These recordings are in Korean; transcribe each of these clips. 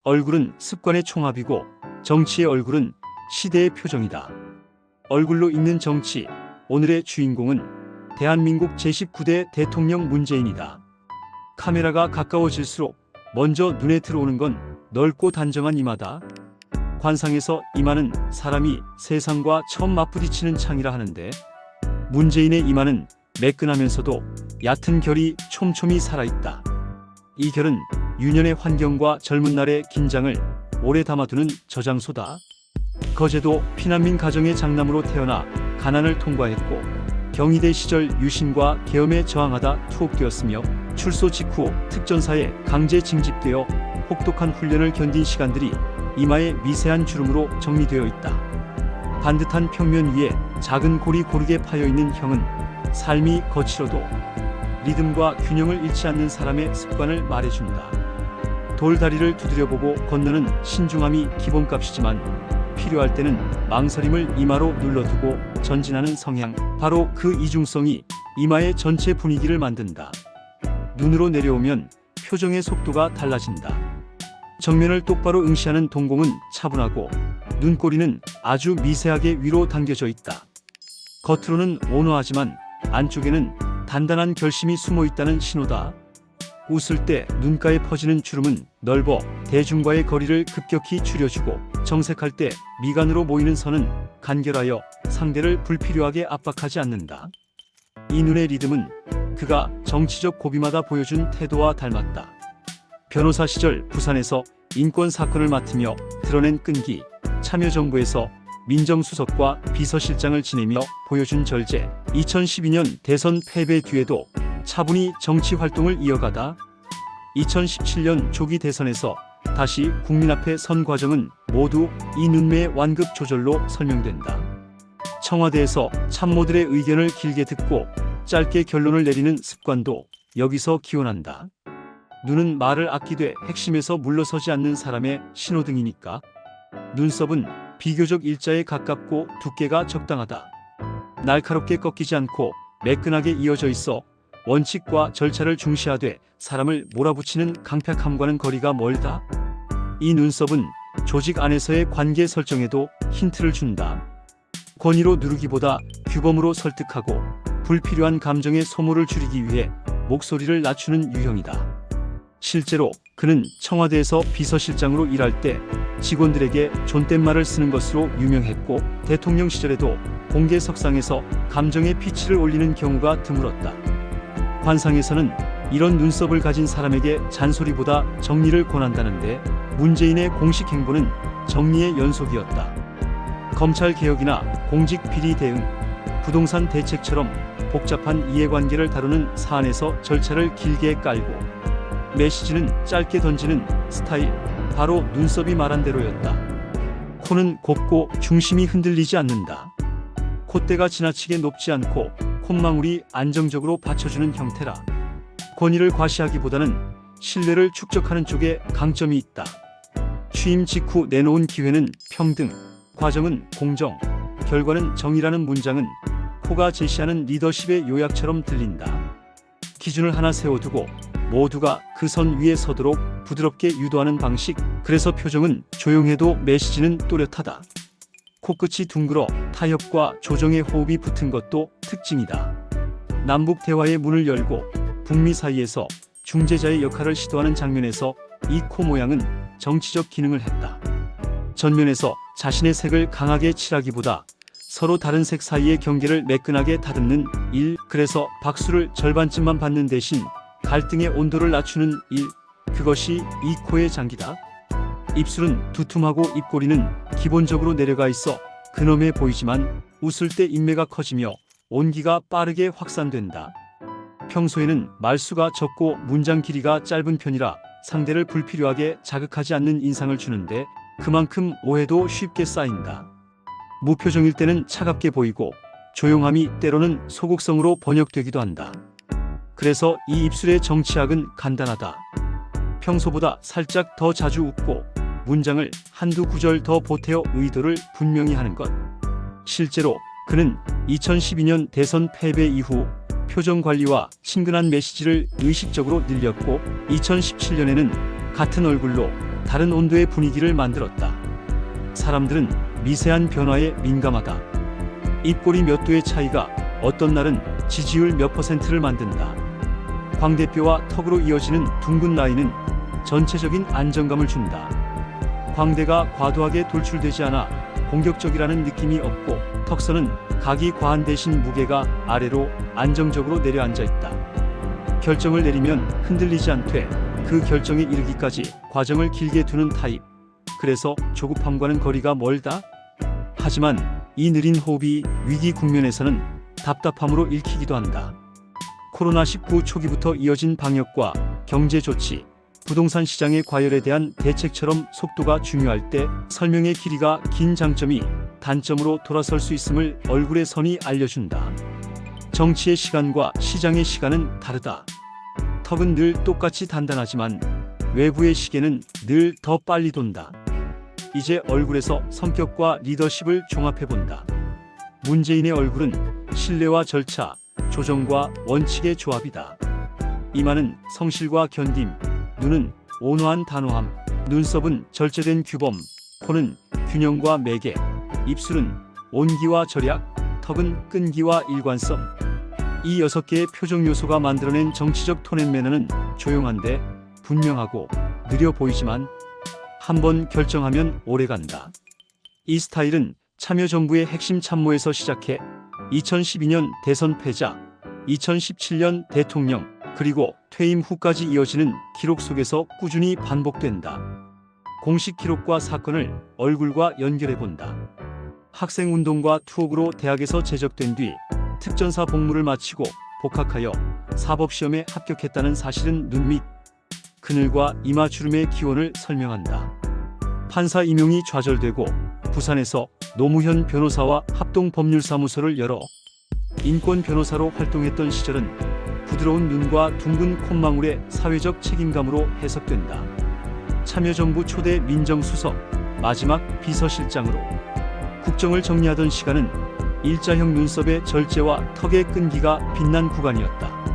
얼굴은 습관의 총합이고 정치의 얼굴은 시대의 표정이다. 얼굴로 읽는 정치, 오늘의 주인공은 대한민국 제19대 대통령 문재인이다. 카메라가 가까워질수록 먼저 눈에 들어오는 건 넓고 단정한 이마다. 관상에서 이마는 사람이 세상과 처음 맞부딪히는 창이라 하는데, 문재인의 이마는 매끈하면서도 얕은 결이 촘촘히 살아있다. 이 결은 유년의 환경과 젊은 날의 긴장을 오래 담아두는 저장소다. 거제도 피난민 가정의 장남으로 태어나 가난을 통과했고, 경희대 시절 유신과 계엄에 저항하다 투옥되었으며, 출소 직후 특전사에 강제 징집되어 혹독한 훈련을 견딘 시간들이 이마의 미세한 주름으로 정리되어 있다. 반듯한 평면 위에 작은 골이 고르게 파여있는 형은 삶이 거칠어도 리듬과 균형을 잃지 않는 사람의 습관을 말해준다. 돌다리를 두드려보고 건너는 신중함이 기본값이지만, 필요할 때는 망설임을 이마로 눌러두고 전진하는 성향, 바로 그 이중성이 이마의 전체 분위기를 만든다. 눈으로 내려오면 표정의 속도가 달라진다. 정면을 똑바로 응시하는 동공은 차분하고, 눈꼬리는 아주 미세하게 위로 당겨져 있다. 겉으로는 온화하지만 안쪽에는 단단한 결심이 숨어 있다는 신호다. 웃을 때 눈가에 퍼지는 주름은 넓어 대중과의 거리를 급격히 줄여주고, 정색할 때 미간으로 모이는 선은 간결하여 상대를 불필요하게 압박하지 않는다. 이 눈의 리듬은 그가 정치적 고비마다 보여준 태도와 닮았다. 변호사 시절 부산에서 인권 사건을 맡으며 드러낸 끈기, 참여정부에서 민정수석과 비서실장을 지내며 보여준 절제, 2012년 대선 패배 뒤에도 차분히 정치 활동을 이어가다 2017년 조기 대선에서 다시 국민 앞에 선 과정은 모두 이 눈매의 완급 조절로 설명된다. 청와대에서 참모들의 의견을 길게 듣고 짧게 결론을 내리는 습관도 여기서 기원한다. 눈은 말을 아끼되 핵심에서 물러서지 않는 사람의 신호등이니까. 눈썹은 비교적 일자에 가깝고 두께가 적당하다. 날카롭게 꺾이지 않고 매끈하게 이어져 있어 원칙과 절차를 중시하되 사람을 몰아붙이는 강팍함과는 거리가 멀다. 이 눈썹은 조직 안에서의 관계 설정에도 힌트를 준다. 권위로 누르기보다 규범으로 설득하고, 불필요한 감정의 소모를 줄이기 위해 목소리를 낮추는 유형이다. 실제로 그는 청와대에서 비서실장으로 일할 때 직원들에게 존댓말을 쓰는 것으로 유명했고, 대통령 시절에도 공개석상에서 감정의 피치를 올리는 경우가 드물었다. 관상에서는 이런 눈썹을 가진 사람에게 잔소리보다 정리를 권한다는데, 문재인의 공식 행보는 정리의 연속이었다. 검찰개혁이나 공직비리 대응, 부동산 대책처럼 복잡한 이해관계를 다루는 사안에서 절차를 길게 깔고, 메시지는 짧게 던지는 스타일, 바로 눈썹이 말한 대로였다. 코는 곱고 중심이 흔들리지 않는다. 콧대가 지나치게 높지 않고 콧망울이 안정적으로 받쳐주는 형태라. 권위를 과시하기보다는 신뢰를 축적하는 쪽에 강점이 있다. 취임 직후 내놓은 기회는 평등, 과정은 공정, 결과는 정의라는 문장은 코가 제시하는 리더십의 요약처럼 들린다. 기준을 하나 세워두고 모두가 그 선 위에 서도록 부드럽게 유도하는 방식, 그래서 표정은 조용해도 메시지는 또렷하다. 코끝이 둥글어 타협과 조정의 호흡이 붙은 것도 특징이다. 남북 대화의 문을 열고 북미 사이에서 중재자의 역할을 시도하는 장면에서 이 코 모양은 정치적 기능을 했다. 전면에서 자신의 색을 강하게 칠하기보다 서로 다른 색 사이의 경계를 매끈하게 다듬는 일, 그래서 박수를 절반쯤만 받는 대신 갈등의 온도를 낮추는 일, 그것이 이 코의 장기다. 입술은 두툼하고 입꼬리는 기본적으로 내려가 있어 근엄해 보이지만, 웃을 때 인매가 커지며 온기가 빠르게 확산된다. 평소에는 말수가 적고 문장 길이가 짧은 편이라 상대를 불필요하게 자극하지 않는 인상을 주는데, 그만큼 오해도 쉽게 쌓인다. 무표정일 때는 차갑게 보이고, 조용함이 때로는 소극성으로 번역되기도 한다. 그래서 이 입술의 정치학은 간단하다. 평소보다 살짝 더 자주 웃고 문장을 한두 구절 더 보태어 의도를 분명히 하는 것. 실제로 그는 2012년 대선 패배 이후 표정 관리와 친근한 메시지를 의식적으로 늘렸고, 2017년에는 같은 얼굴로 다른 온도의 분위기를 만들었다. 사람들은 미세한 변화에 민감하다. 입꼬리 몇 도의 차이가 어떤 날은 지지율 몇 %를 만든다. 광대뼈와 턱으로 이어지는 둥근 라인은 전체적인 안정감을 준다. 광대가 과도하게 돌출되지 않아 공격적이라는 느낌이 없고, 턱선은 각이 과한 대신 무게가 아래로 안정적으로 내려앉아 있다. 결정을 내리면 흔들리지 않되 그 결정에 이르기까지 과정을 길게 두는 타입. 그래서 조급함과는 거리가 멀다. 하지만 이 느린 호흡이 위기 국면에서는 답답함으로 읽히기도 한다. 코로나19 초기부터 이어진 방역과 경제 조치, 부동산 시장의 과열에 대한 대책처럼 속도가 중요할 때 설명의 길이가 긴 장점이 단점으로 돌아설 수 있음을 얼굴의 선이 알려준다. 정치의 시간과 시장의 시간은 다르다. 턱은 늘 똑같이 단단하지만 외부의 시계는 늘 더 빨리 돈다. 이제 얼굴에서 성격과 리더십을 종합해본다. 문재인의 얼굴은 신뢰와 절차, 조정과 원칙의 조합이다. 이마는 성실과 견딤, 눈은 온화한 단호함, 눈썹은 절제된 규범, 코는 균형과 매개, 입술은 온기와 절약, 턱은 끈기와 일관성. 이 6개의 표정 요소가 만들어낸 정치적 톤앤매너는 조용한데 분명하고 느려 보이지만 한번 결정하면 오래간다. 이 스타일은 참여정부의 핵심 참모에서 시작해 2012년 대선 패자, 2017년 대통령, 그리고 퇴임 후까지 이어지는 기록 속에서 꾸준히 반복된다. 공식 기록과 사건을 얼굴과 연결해본다. 학생운동과 투옥으로 대학에서 제적된 뒤 특전사 복무를 마치고 복학하여 사법시험에 합격했다는 사실은 눈 밑 그늘과 이마 주름의 기원을 설명한다. 판사 임용이 좌절되고 부산에서 노무현 변호사와 합동법률사무소를 열어 인권 변호사로 활동했던 시절은 부드러운 눈과 둥근 콧망울의 사회적 책임감으로 해석된다. 참여정부 초대 민정수석, 마지막 비서실장으로 국정을 정리하던 시간은 일자형 눈썹의 절제와 턱의 끈기가 빛난 구간이었다.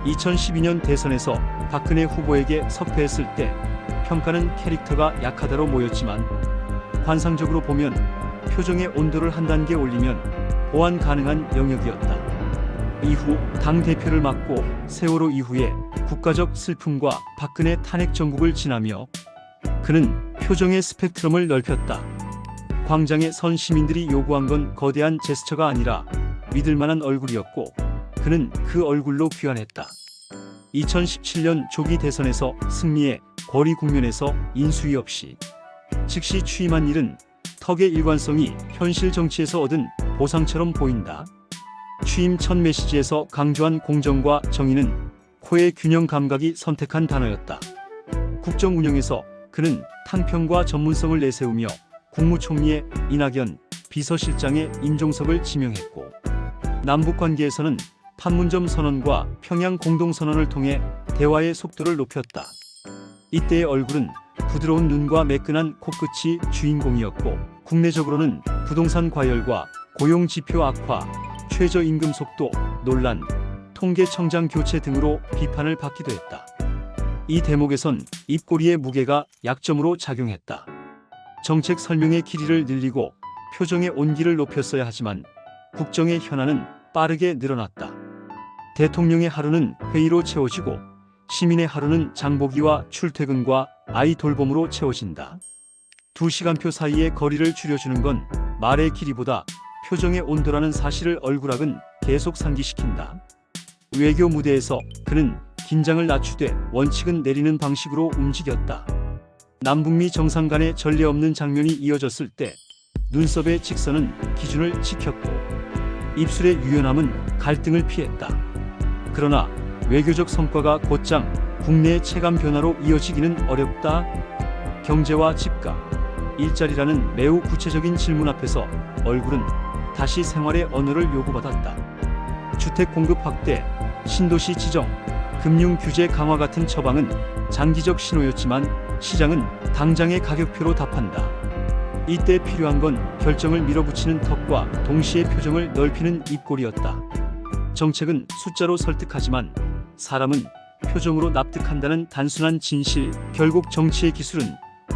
2012년 대선에서 박근혜 후보에게 석패했을 때 평가는 캐릭터가 약하다로 모였지만 관상적으로 보면 표정의 온도를 한 단계 올리면 보완 가능한 영역이었다. 이후 당대표를 맡고 세월호 이후에 국가적 슬픔과 박근혜 탄핵 정국을 지나며 그는 표정의 스펙트럼을 넓혔다. 광장에 선 시민들이 요구한 건 거대한 제스처가 아니라 믿을만한 얼굴이었고 그는 그 얼굴로 귀환했다. 2017년 조기 대선에서 승리해 거리 국면에서 인수위 없이 즉시 취임한 일은 턱의 일관성이 현실 정치에서 얻은 보상처럼 보인다. 취임 첫 메시지에서 강조한 공정과 정의는 코의 균형 감각이 선택한 단어였다. 국정 운영에서 그는 탕평과 전문성을 내세우며 국무총리의 이낙연, 비서실장의 임종석을 지명했고 남북관계에서는 판문점 선언과 평양 공동선언을 통해 대화의 속도를 높였다. 이때의 얼굴은 부드러운 눈과 매끈한 코끝이 주인공이었고 국내적으로는 부동산 과열과 고용지표 악화, 최저임금 속도 논란, 통계청장 교체 등으로 비판을 받기도 했다. 이 대목에선 입꼬리의 무게가 약점으로 작용했다. 정책 설명의 길이를 늘리고 표정의 온기를 높였어야 하지만 국정의 현안은 빠르게 늘어났다. 대통령의 하루는 회의로 채워지고 시민의 하루는 장보기와 출퇴근과 아이 돌봄으로 채워진다. 2시간표 사이의 거리를 줄여주는 건 말의 길이보다 표정의 온도라는 사실을 얼굴학은 계속 상기시킨다. 외교 무대에서 그는 긴장을 낮추되 원칙은 내리는 방식으로 움직였다. 남북미 정상 간의 전례 없는 장면이 이어졌을 때 눈썹의 직선은 기준을 지켰고 입술의 유연함은 갈등을 피했다. 그러나 외교적 성과가 곧장 국내의 체감 변화로 이어지기는 어렵다. 경제와 집값, 일자리라는 매우 구체적인 질문 앞에서 얼굴은 다시 생활의 언어를 요구받았다. 주택 공급 확대, 신도시 지정, 금융 규제 강화 같은 처방은 장기적 신호였지만 시장은 당장의 가격표로 답한다. 이때 필요한 건 결정을 밀어붙이는 턱과 동시에 표정을 넓히는 입꼬리였다. 정책은 숫자로 설득하지만 사람은 표정으로 납득한다는 단순한 진실. 결국 정치의 기술은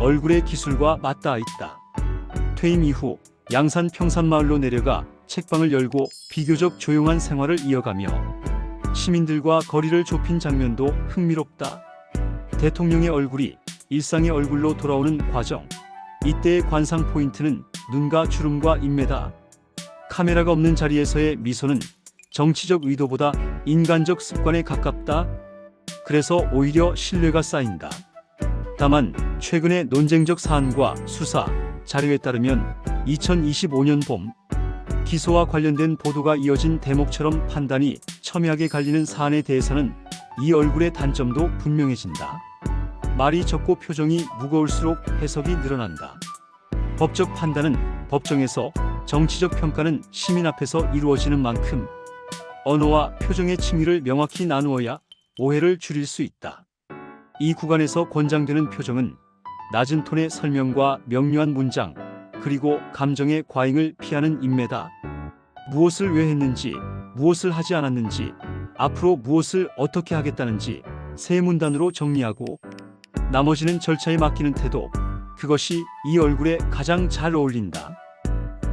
얼굴의 기술과 맞닿아 있다. 퇴임 이후 양산 평산마을로 내려가 책방을 열고 비교적 조용한 생활을 이어가며 시민들과 거리를 좁힌 장면도 흥미롭다. 대통령의 얼굴이 일상의 얼굴로 돌아오는 과정. 이때의 관상 포인트는 눈과 주름과 인매다. 카메라가 없는 자리에서의 미소는 정치적 의도보다 인간적 습관에 가깝다. 그래서 오히려 신뢰가 쌓인다. 다만 최근의 논쟁적 사안과 수사, 자료에 따르면 2025년 봄 기소와 관련된 보도가 이어진 대목처럼 판단이 첨예하게 갈리는 사안에 대해서는 이 얼굴의 단점도 분명해진다. 말이 적고 표정이 무거울수록 해석이 늘어난다. 법적 판단은 법정에서, 정치적 평가는 시민 앞에서 이루어지는 만큼 언어와 표정의 층위를 명확히 나누어야 오해를 줄일 수 있다. 이 구간에서 권장되는 표정은 낮은 톤의 설명과 명료한 문장, 그리고 감정의 과잉을 피하는 인매다. 무엇을 왜 했는지, 무엇을 하지 않았는지, 앞으로 무엇을 어떻게 하겠다는지 세 문단으로 정리하고 나머지는 절차에 맡기는 태도, 그것이 이 얼굴에 가장 잘 어울린다.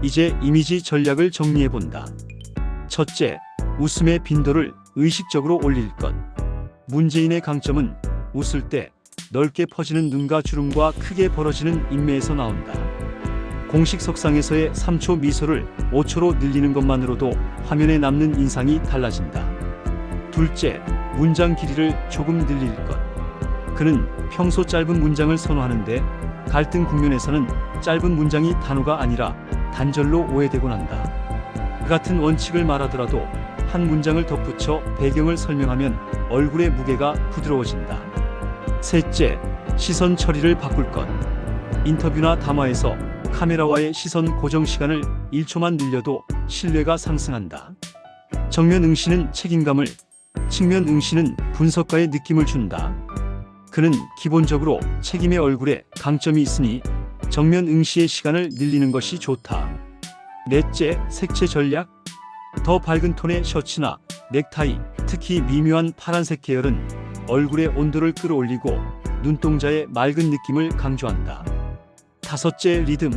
이제 이미지 전략을 정리해본다. 첫째, 웃음의 빈도를 의식적으로 올릴 것. 문재인의 강점은 웃을 때 넓게 퍼지는 눈과 주름과 크게 벌어지는 인매에서 나온다. 공식 석상에서의 3초 미소를 5초로 늘리는 것만으로도 화면에 남는 인상이 달라진다. 둘째, 문장 길이를 조금 늘릴 것. 그는 평소 짧은 문장을 선호하는데 갈등 국면에서는 짧은 문장이 단어가 아니라 단절로 오해되곤 한다. 그 같은 원칙을 말하더라도 한 문장을 덧붙여 배경을 설명하면 얼굴의 무게가 부드러워진다. 셋째, 시선 처리를 바꿀 것. 인터뷰나 담화에서 카메라와의 시선 고정 시간을 1초만 늘려도 신뢰가 상승한다. 정면 응시는 책임감을, 측면 응시는 분석가의 느낌을 준다. 그는 기본적으로 책임의 얼굴에 강점이 있으니 정면 응시의 시간을 늘리는 것이 좋다. 넷째, 색채 전략. 더 밝은 톤의 셔츠나 넥타이, 특히 미묘한 파란색 계열은 얼굴의 온도를 끌어올리고 눈동자의 맑은 느낌을 강조한다. 다섯째, 리듬.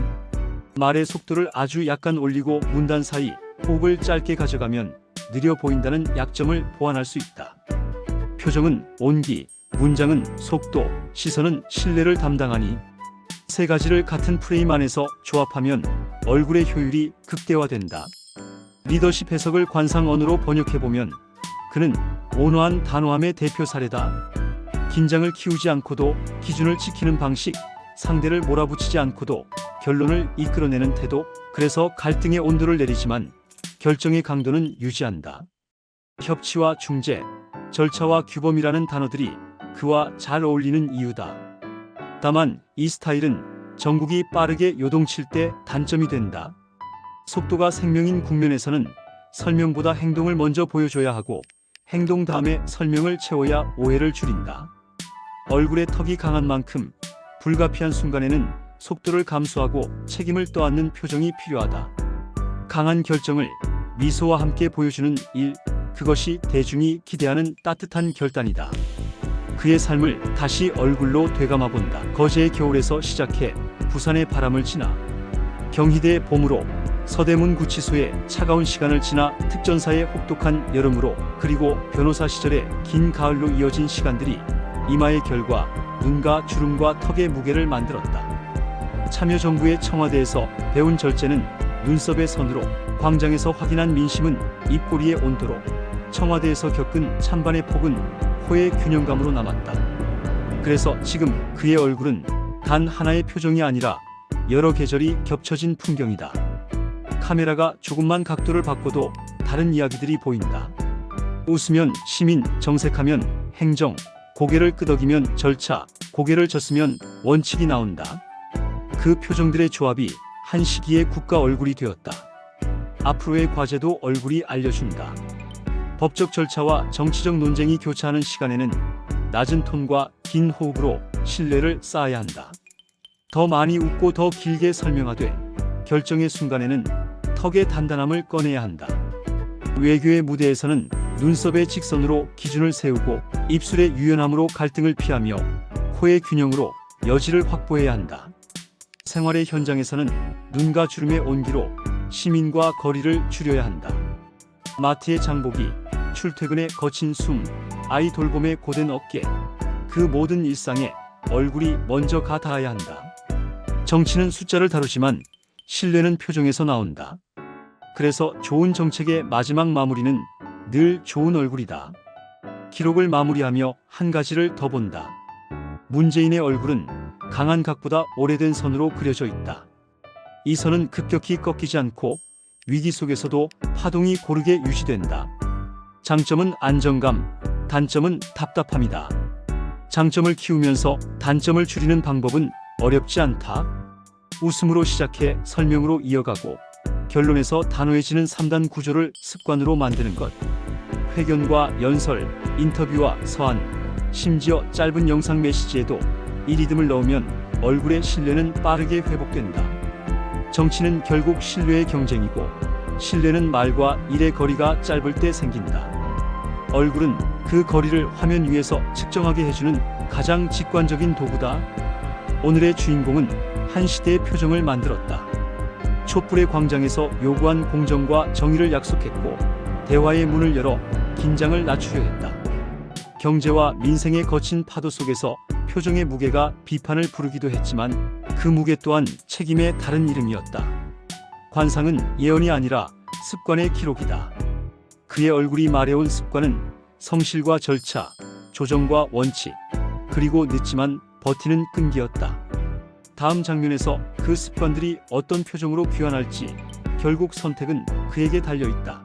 말의 속도를 아주 약간 올리고 문단 사이 호흡을 짧게 가져가면 느려 보인다는 약점을 보완할 수 있다. 표정은 온기, 문장은 속도, 시선은 신뢰를 담당하니 세 가지를 같은 프레임 안에서 조합하면 얼굴의 효율이 극대화된다. 리더십 해석을 관상 언어로 번역해보면 그는 온화한 단호함의 대표 사례다. 긴장을 키우지 않고도 기준을 지키는 방식, 상대를 몰아붙이지 않고도 결론을 이끌어내는 태도, 그래서 갈등의 온도를 내리지만 결정의 강도는 유지한다. 협치와 중재, 절차와 규범이라는 단어들이 그와 잘 어울리는 이유다. 다만 이 스타일은 정국이 빠르게 요동칠 때 단점이 된다. 속도가 생명인 국면에서는 설명보다 행동을 먼저 보여줘야 하고 행동 다음에 설명을 채워야 오해를 줄인다. 얼굴에 턱이 강한 만큼 불가피한 순간에는 속도를 감수하고 책임을 떠안는 표정이 필요하다. 강한 결정을 미소와 함께 보여주는 일, 그것이 대중이 기대하는 따뜻한 결단이다. 그의 삶을 다시 얼굴로 되감아본다. 거제의 겨울에서 시작해 부산의 바람을 지나 경희대의 봄으로 서대문 구치소의 차가운 시간을 지나 특전사의 혹독한 여름으로 그리고 변호사 시절의 긴 가을로 이어진 시간들이 이마의 결과, 눈과 주름과 턱의 무게를 만들었다. 참여정부의 청와대에서 배운 절제는 눈썹의 선으로, 광장에서 확인한 민심은 입꼬리의 온도로, 청와대에서 겪은 찬반의 폭은 호의 균형감으로 남았다. 그래서 지금 그의 얼굴은 단 하나의 표정이 아니라 여러 계절이 겹쳐진 풍경이다. 카메라가 조금만 각도를 바꿔도 다른 이야기들이 보인다. 웃으면 시민, 정색하면 행정, 고개를 끄덕이면 절차, 고개를 젓으면 원칙이 나온다. 그 표정들의 조합이 한 시기의 국가 얼굴이 되었다. 앞으로의 과제도 얼굴이 알려준다. 법적 절차와 정치적 논쟁이 교차하는 시간에는 낮은 톤과 긴 호흡으로 신뢰를 쌓아야 한다. 더 많이 웃고 더 길게 설명하되 결정의 순간에는 턱의 단단함을 꺼내야 한다. 외교의 무대에서는 눈썹의 직선으로 기준을 세우고 입술의 유연함으로 갈등을 피하며 코의 균형으로 여지를 확보해야 한다. 생활의 현장에서는 눈과 주름의 온기로 시민과 거리를 줄여야 한다. 마트의 장보기, 출퇴근의 거친 숨, 아이 돌봄의 고된 어깨, 그 모든 일상에 얼굴이 먼저 가 닿아야 한다. 정치는 숫자를 다루지만 신뢰는 표정에서 나온다. 그래서 좋은 정책의 마지막 마무리는 늘 좋은 얼굴이다. 기록을 마무리하며 한 가지를 더 본다. 문재인의 얼굴은 강한 각보다 오래된 선으로 그려져 있다. 이 선은 급격히 꺾이지 않고 위기 속에서도 파동이 고르게 유지된다. 장점은 안정감, 단점은 답답함이다. 장점을 키우면서 단점을 줄이는 방법은 어렵지 않다. 웃음으로 시작해 설명으로 이어가고 결론에서 단호해지는 3단 구조를 습관으로 만드는 것. 회견과 연설, 인터뷰와 서한, 심지어 짧은 영상 메시지에도 이 리듬을 넣으면 얼굴의 신뢰는 빠르게 회복된다. 정치는 결국 신뢰의 경쟁이고 신뢰는 말과 일의 거리가 짧을 때 생긴다. 얼굴은 그 거리를 화면 위에서 측정하게 해주는 가장 직관적인 도구다. 오늘의 주인공은 한 시대의 표정을 만들었다. 촛불의 광장에서 요구한 공정과 정의를 약속했고 대화의 문을 열어 긴장을 낮추려 했다. 경제와 민생의 거친 파도 속에서 표정의 무게가 비판을 부르기도 했지만 그 무게 또한 책임의 다른 이름이었다. 관상은 예언이 아니라 습관의 기록이다. 그의 얼굴이 말해온 습관은 성실과 절차, 조정과 원칙, 그리고 늦지만 버티는 끈기였다. 다음 장면에서 그 습관들이 어떤 표정으로 귀환할지 결국 선택은 그에게 달려있다.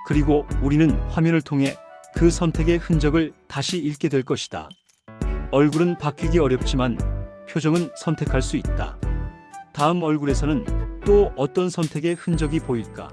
그리고 우리는 화면을 통해 그 선택의 흔적을 다시 읽게 될 것이다. 얼굴은 바뀌기 어렵지만 표정은 선택할 수 있다. 다음 얼굴에서는 또 어떤 선택의 흔적이 보일까?